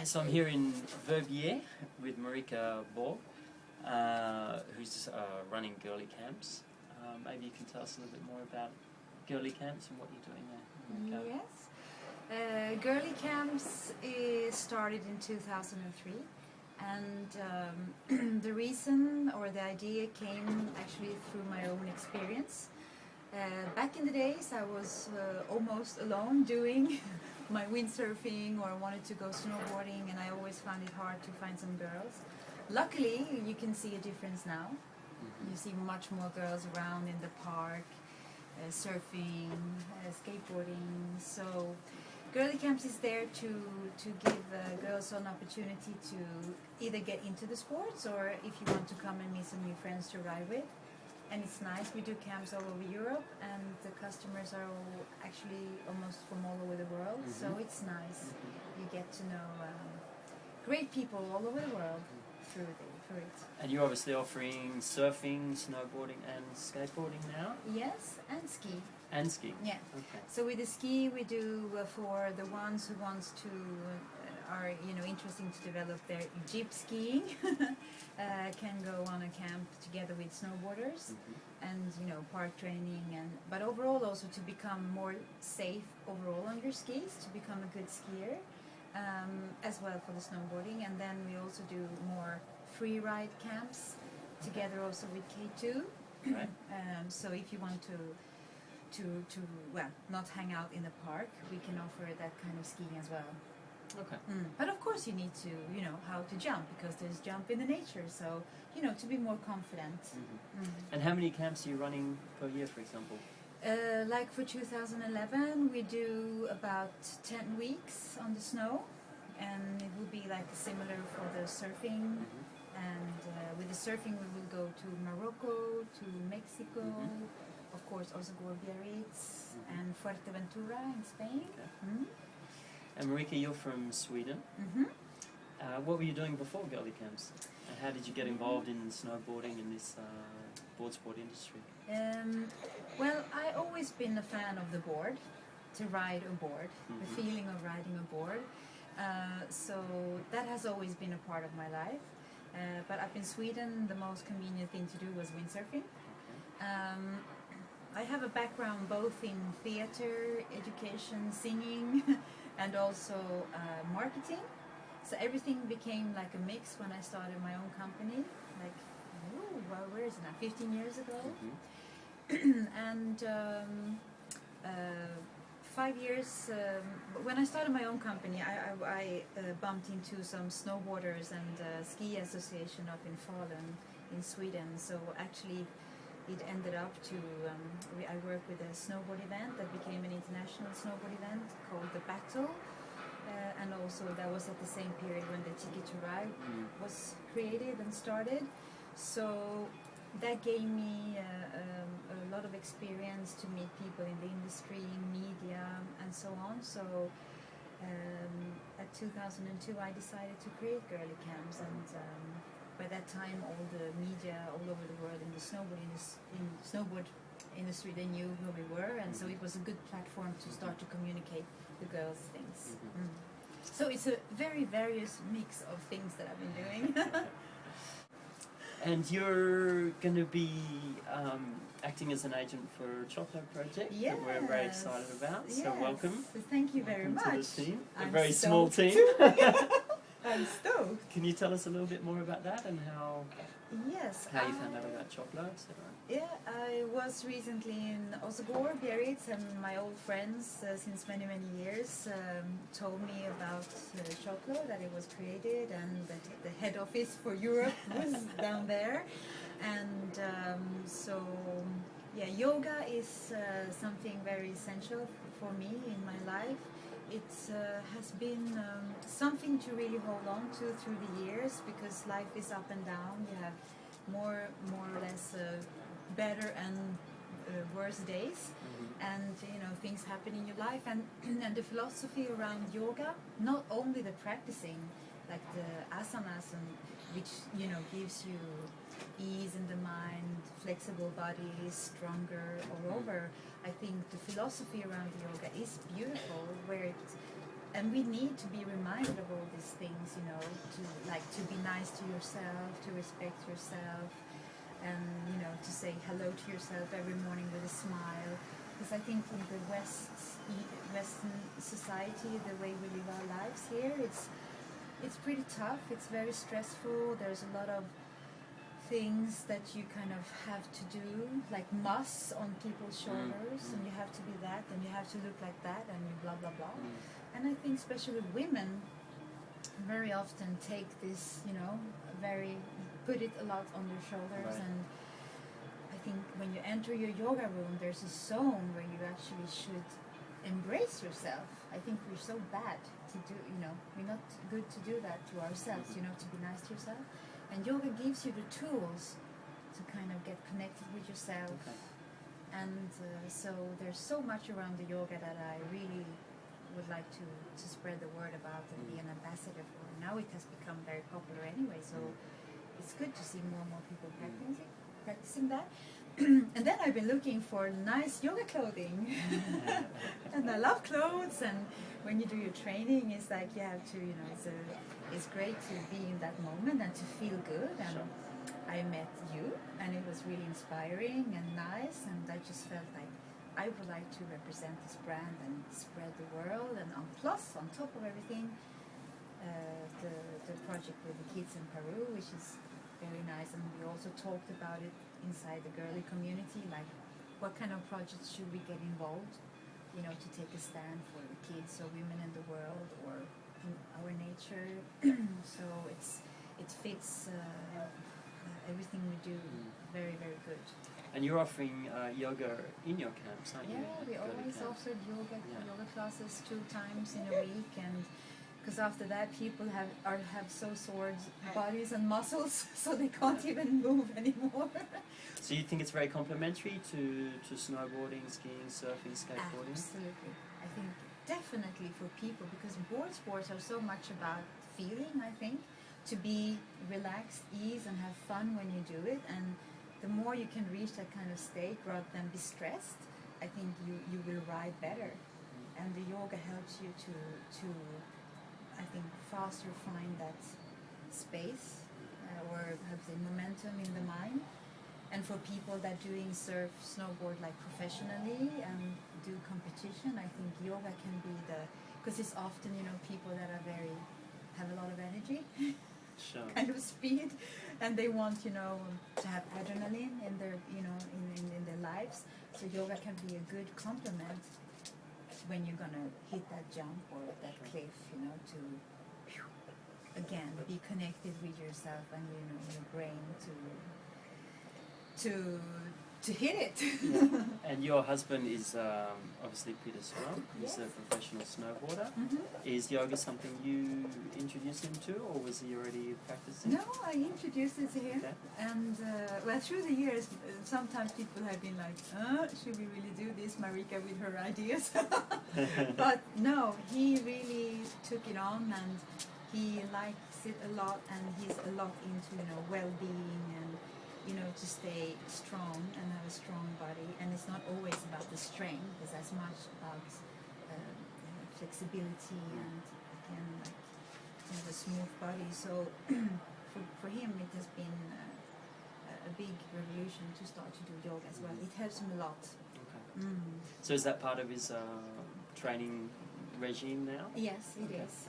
So I'm here in Verbier with Marika Borg, who's running Girlie camps. Maybe you can tell us a little bit more about Girlie camps and what you're doing there. Marika. Yes. Girlie camps started in 2003, and the reason or the idea came actually through my own experience. Back in the days, I was almost alone doing my windsurfing, or wanted to go snowboarding, and I always found it hard to find some girls. Luckily, you can see a difference now. You see much more girls around in the park, surfing, skateboarding. So Girlie Camps is there to give girls an opportunity to either get into the sports, or if you want to come and meet some new friends to ride with. And it's nice, we do camps all over Europe, and the customers are all actually almost from all over the world, so it's nice. You get to know great people all over the world through it. And you're obviously offering surfing, snowboarding and skateboarding now? Yes, and ski. And ski? Yeah. Okay. So with the ski we do for the ones who wants to are interesting to develop their jeep skiing, can go on a camp together with snowboarders, and park training, but overall also to become more safe overall on your skis, to become a good skier, as well for the snowboarding. And then we also do more free ride camps together also with K2. Right. So if you want to not hang out in the park, we can offer that kind of skiing as well. Okay. But of course you need to, how to jump, because there's jump in the nature, so, to be more confident. And how many camps are you running per year, for example? Like for 2011, we do about 10 weeks on the snow, and it will be like similar for the surfing. And with the surfing, we will go to Morocco, to Mexico, of course also Verbier and Fuerteventura in Spain. Okay. And Marika, you're from Sweden. What were you doing before Girlie camps? And how did you get involved in snowboarding in this board sport industry? Well, I always been a fan of the board, to ride a board, the feeling of riding a board. So that has always been a part of my life. But up in Sweden, the most convenient thing to do was windsurfing. I have a background both in theater, education, singing, and also marketing. So everything became like a mix when I started my own company, like, where is it now, 15 years ago? And 5 years, when I started my own company, I bumped into some snowboarders and ski association up in Falun in Sweden. So actually it ended up to, I worked with a snowboard event that became an international snowboard event called The Battle. And also that was at the same period when the Ticket to Ride was created and started. So that gave me a lot of experience to meet people in the industry, media, and so on. So at 2002 I decided to create Girlie camps, and by that time all the media all over the world in the snowboard industry, they knew who we were, and so it was a good platform to start to communicate the girls' things. So it's a very various mix of things that I've been doing. And you're going to be acting as an agent for Choclo project that we're very excited about. Yes. So welcome. Thank you very much. To the team. A I'm very small stoked. team. I'm stoked. Can you tell us a little bit more about that and how you found out about Choclo, etc.? Yeah, I was recently in Osgård, Biarritz, and my old friends since many years told me about Choclo, that it was created, and that the head office for Europe was down there. And yoga is something very essential for me in my life. It has been something to really hold on to through the years, because life is up and down. You have more or less better and worse days, and things happen in your life, and the philosophy around yoga, not only the practicing like the asanas, and which gives you ease in the mind, flexible body, stronger all over. I think the philosophy around yoga is beautiful, where it and we need to be reminded of all these things, you know, to be nice to yourself, to respect yourself, and you know, to say hello to yourself every morning with a smile. Because I think in the Western society, the way we live our lives here, it's pretty tough. It's very stressful. There's a lot of things that you kind of have to do, like muss on people's shoulders, and you have to be that, and you have to look like that, and you blah blah blah. And I think especially women very often take this, you know, put it a lot on their shoulders. Right. And I think when you enter your yoga room, there's a zone where you actually should embrace yourself. I think we're so bad to do, you know, we're not good to do that to ourselves, you know, to be nice to yourself. And yoga gives you the tools to kind of get connected with yourself. Okay. And so there's so much around the yoga that I really would like to spread the word about and be an ambassador for. Now it has become very popular anyway, so it's good to see more and more people practicing that. And then I've been looking for nice yoga clothing. And I love clothes, and when you do your training, it's like you have to, you know, it's great to be in that moment and to feel good. And I met you, and it was really inspiring and nice, and I just felt like I would like to represent this brand and spread the world. And on top of everything, the project with the kids in Peru, which is very nice. And we also talked about it inside the Girlie community, like what kind of projects should we get involved, you know, to take a stand for the kids or women in the world or in our nature. So it fits everything we do very, very good. And you're offering yoga in your camps, aren't you? Yeah, we always offered yoga classes 2 times in a week, and because after that people have so sore bodies and muscles, so they can't even move anymore. So you think it's very complementary to snowboarding, skiing, surfing, skateboarding? Absolutely. I think definitely for people, because board sports are so much about feeling, I think, to be relaxed, ease, and have fun when you do it. And the more you can reach that kind of state rather than be stressed, I think you will ride better. And the yoga helps you to I think, faster find that space or have the momentum in the mind. And for people that doing snowboard like professionally and do competition, I think yoga can be because it's often, you know, people that are have a lot of energy, kind of speed, and they want, you know, to have adrenaline in their, you know, in their lives. So yoga can be a good complement when you're gonna hit that jump or that cliff, you know, to again be connected with yourself and, you know, your brain to hit it. Yeah. And your husband is obviously Peter Swan. He's a professional snowboarder. Is yoga something you introduced him to, or was he already practicing? No, I introduced it to him. Okay. And well, through the years, sometimes people have been like, should we really do this, Marika, with her ideas? But no, he really took it on, and he likes it a lot, and he's a lot into, you know, well-being and, you know, to stay strong and have a strong body. And it's not always about the strength, it's as much about flexibility and, again, like, you know, the smooth body. So for him, it has been a big revolution to start to do yoga as well. It helps him a lot. Okay. So is that part of his training regime now? Yes, it is.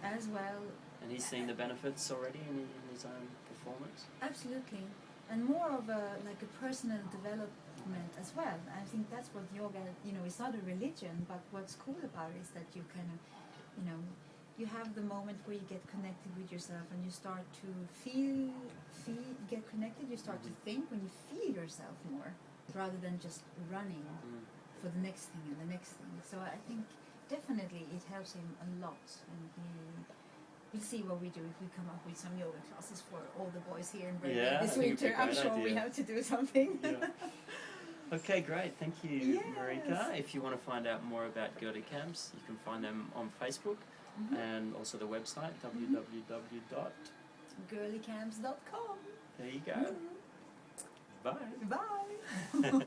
As well. And he's seen the benefits already in his own performance? Absolutely. And more of a personal development as well. I think that's what yoga, you know, it's not a religion, but what's cool about it is that you kind of, you know, you have the moment where you get connected with yourself and you start to get connected, you start to think when you feel yourself more rather than just running for the next thing and the next thing. So I think definitely it helps him a lot, and we'll see what we do if we come up with some yoga classes for all the boys here in Verbier this winter. I'm sure we have to do something. Okay, great. Thank you, Yes. Marika. If you want to find out more about Girlie Camps, you can find them on Facebook and also the website www. Girliecamps.com. There you go. Bye. Bye.